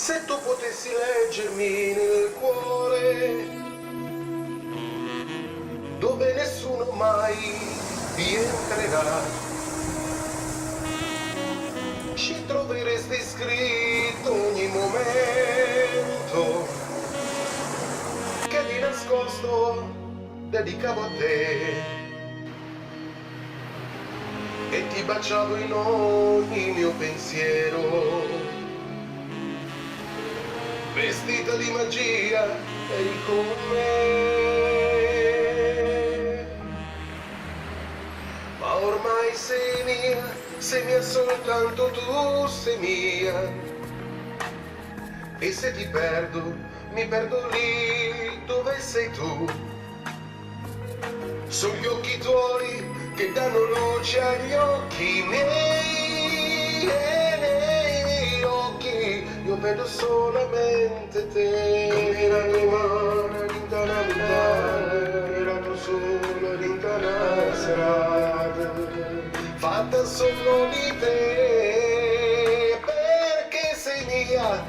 Se tu potessi leggermi nel cuore, dove nessuno mai entrerà, ci troveresti scritto ogni momento che di nascosto dedicavo a te, e ti baciavo in ogni mio pensiero. Vestita di magia eri con me, ma ormai sei mia soltanto tu, sei mia. E se ti perdo, mi perdo lì dove sei tu. Sono gli occhi tuoi che danno luce agli occhi miei, e nei miei occhi io vedo solamente te. Camminato mare, lontana lontana, era tu solo all'interno della serata, fatta solo di te, perché sei mia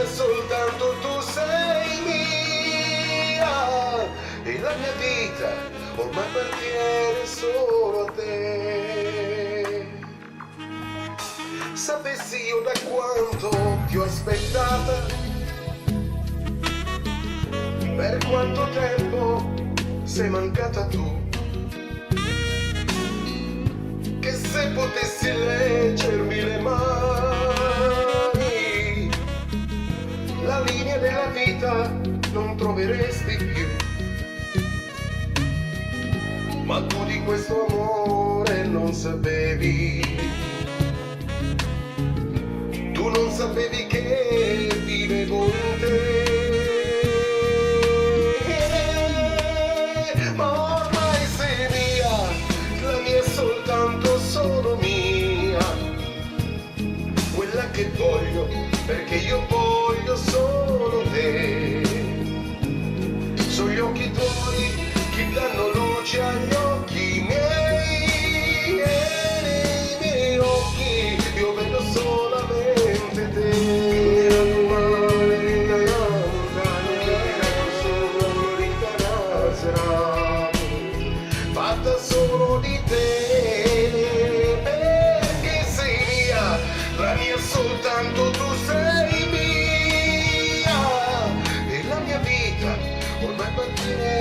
soltanto tu, sei mia, e la mia vita ormai appartiene solo a te. Sapessi io da quanto ti ho aspettata, per quanto tempo sei mancata tu, che se potessi leggermi le mani, la linea della vita non troveresti più. Ma tu di questo amore non sapevi, tu non sapevi che vivevo in te. Ma ormai sei mia, la mia è soltanto solo mia, quella che voglio, perché io voglio solo te. Sono gli occhi tuoi che danno luce agli occhi miei, e nei miei occhi io vedo solamente te. Camminando male, solo rintanata serata, fatta solo di te, perché sei mia, la mia soltanto tu, sei mia, e la mia vita ormai appartiene